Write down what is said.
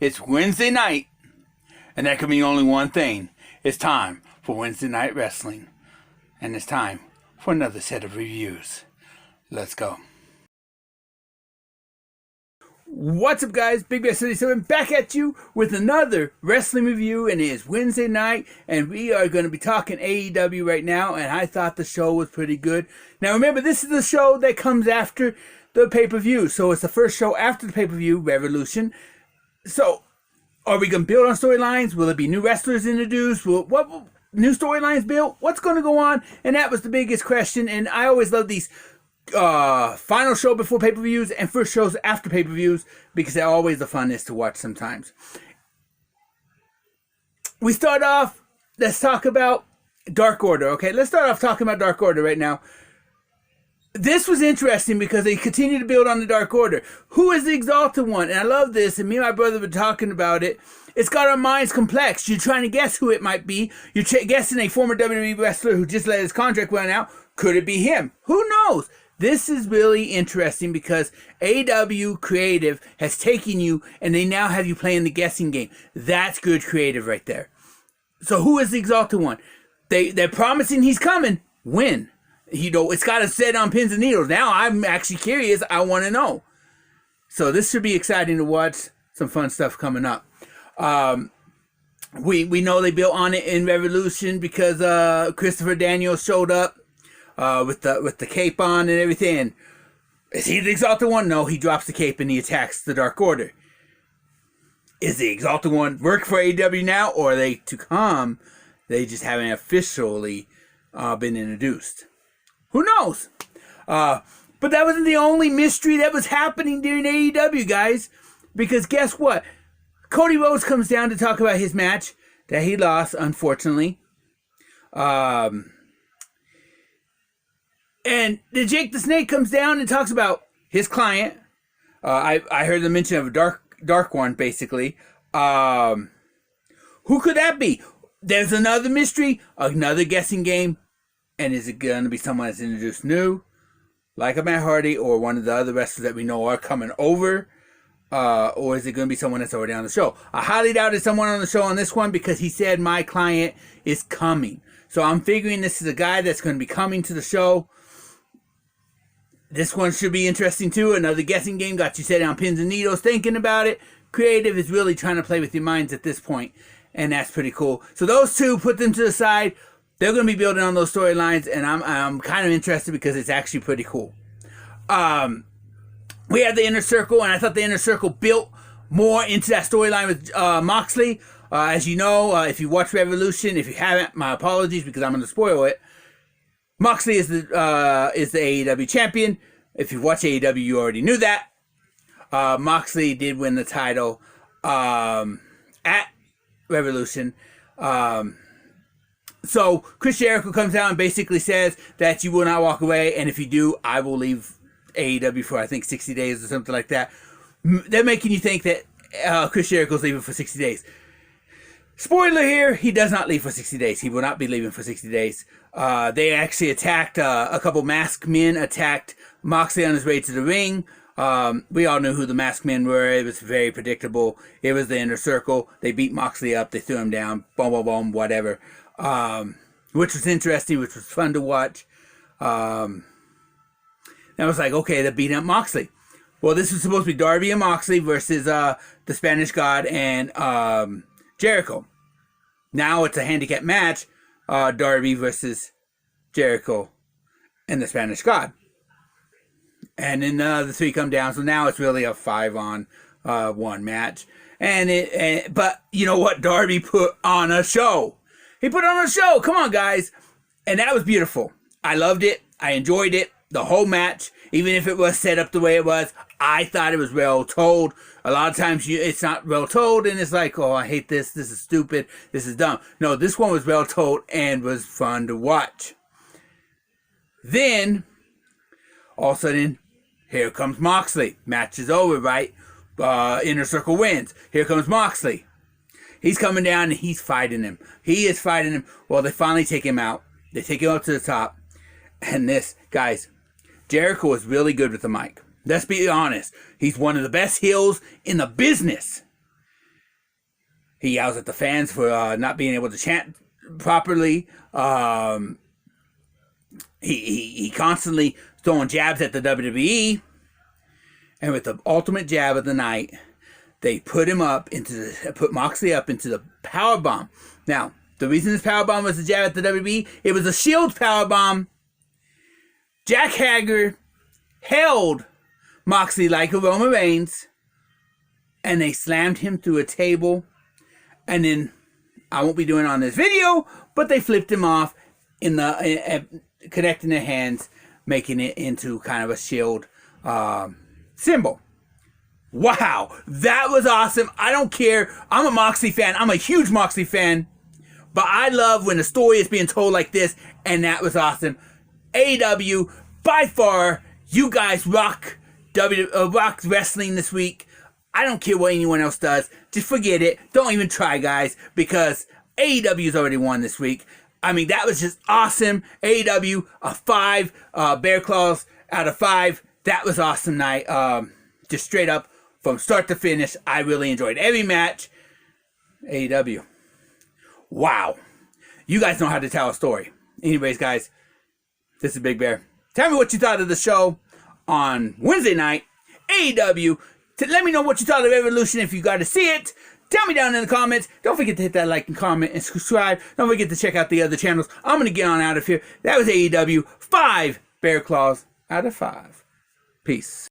It's Wednesday night, and that can mean only one thing. It's time for Wednesday Night Wrestling, and it's time for another set of reviews. Let's go. What's up, guys? BigBear77 back at you with another wrestling review, and it is Wednesday night, and we are going to be talking AEW right now, and I thought the show was pretty good. Now, remember, this is the show that comes after the pay-per-view, so it's the first show after the pay-per-view, Revolution. So, are we going to build on storylines? Will it be new wrestlers introduced? What new storylines built? What's going to go on? And that was the biggest question, and I always love these final show before pay-per-views and first shows after pay-per-views because they're always the funnest to watch sometimes. We start off, let's talk about Dark Order, okay? Let's start off talking about Dark Order right now. This was interesting because they continue to build on the Dark Order. Who is the Exalted One? And I love this, and me and my brother were talking about it. It's got our minds complex. You're trying to guess who it might be. You're guessing a former WWE wrestler who just let his contract run out. Could it be him? Who knows? This is really interesting because AEW Creative has taken you and they now have you playing the guessing game. That's good creative right there. So who is the Exalted One? They're promising he's coming. When? You know, it's got to set on pins and needles. Now I'm actually curious. I want to know. So this should be exciting to watch. Some fun stuff coming up. We know they built on it in Revolution because Christopher Daniels showed up with the cape on and everything. Is he the Exalted One? No, he drops the cape and he attacks the Dark Order. Is the Exalted One work for AEW now, or are they to come? They just haven't officially been introduced. Who knows? But that wasn't the only mystery that was happening during AEW, guys. Because guess what? Cody Rhodes comes down to talk about his match that he lost, unfortunately. And then Jake the Snake comes down and talks about his client. I heard the mention of a dark one, basically. Who could that be? There's another mystery, another guessing game. And is it going to be someone that's introduced new, like a Matt Hardy, or one of the other wrestlers that we know are coming over? Or is it going to be someone that's already on the show? I highly doubt it's someone on the show on this one because he said my client is coming. So I'm figuring this is a guy that's going to be coming to the show. This one should be interesting too. Another guessing game. Got you set on pins and needles thinking about it. Creative is really trying to play with your minds at this point. And that's pretty cool. So those two, put them to the side. They're going to be building on those storylines, and I'm kind of interested because it's actually pretty cool. We had the Inner Circle, and I thought the Inner Circle built more into that storyline with Moxley. As you know, if you watch Revolution, if you haven't, my apologies because I'm going to spoil it. Moxley is the AEW champion. If you watch AEW, you already knew that. Moxley did win the title at Revolution. So Chris Jericho comes out and basically says that you will not walk away, and if you do, I will leave AEW for, I think, 60 days or something like that. They're making you think that Chris Jericho's leaving for 60 days. Spoiler here, he does not leave for 60 days. He will not be leaving for 60 days. They actually attacked, a couple masked men attacked Moxley on his way to the ring. We all knew who the masked men were. It was very predictable. It was the Inner Circle. They beat Moxley up. They threw him down. Boom, boom, boom, whatever. Which was interesting, which was fun to watch. I was like, okay, they're beating up Moxley. Well, this was supposed to be Darby and Moxley versus the Spanish God and Jericho. Now it's a handicap match, Darby versus Jericho and the Spanish God. And then the three come down, so now it's really a 5-on-1 match. But you know what? Darby put on a show. He put on a show. Come on, guys. And that was beautiful. I loved it. I enjoyed it. The whole match, even if it was set up the way it was, I thought it was well told. A lot of times it's not well told, and it's like, oh, I hate this. This is stupid. This is dumb. No, this one was well told and was fun to watch. Then, all of a sudden, here comes Moxley. Match is over, right? Inner Circle wins. Here comes Moxley. He's coming down and he's fighting him. He is fighting him. Well, they finally take him out. They take him up to the top. And this, guys, Jericho is really good with the mic. Let's be honest. He's one of the best heels in the business. He yells at the fans for not being able to chant properly. He constantly throwing jabs at the WWE. And with the ultimate jab of the night, they put Moxley up into the powerbomb. Now, the reason this powerbomb was a jab at the WWE, it was a Shield powerbomb. Jack Hager held Moxley like a Roman Reigns, and they slammed him through a table. And then, I won't be doing it on this video, but they flipped him off connecting their hands, making it into kind of a Shield symbol. Wow, that was awesome. I don't care. I'm a Moxley fan. I'm a huge Moxley fan. But I love when a story is being told like this, and that was awesome. AEW, by far, you guys rock wrestling this week. I don't care what anyone else does. Just forget it. Don't even try, guys, because AEW's already won this week. I mean, that was just awesome. AEW, a 5 bear claws out of 5. That was awesome night. Just straight up from start to finish. I really enjoyed every match. AEW. Wow. You guys know how to tell a story. Anyways, guys, this is Big Bear. Tell me what you thought of the show on Wednesday night. AEW. Let me know what you thought of Evolution if you got to see it. Tell me down in the comments. Don't forget to hit that like and comment and subscribe. Don't forget to check out the other channels. I'm going to get on out of here. That was AEW. 5 bear claws out of 5. Peace.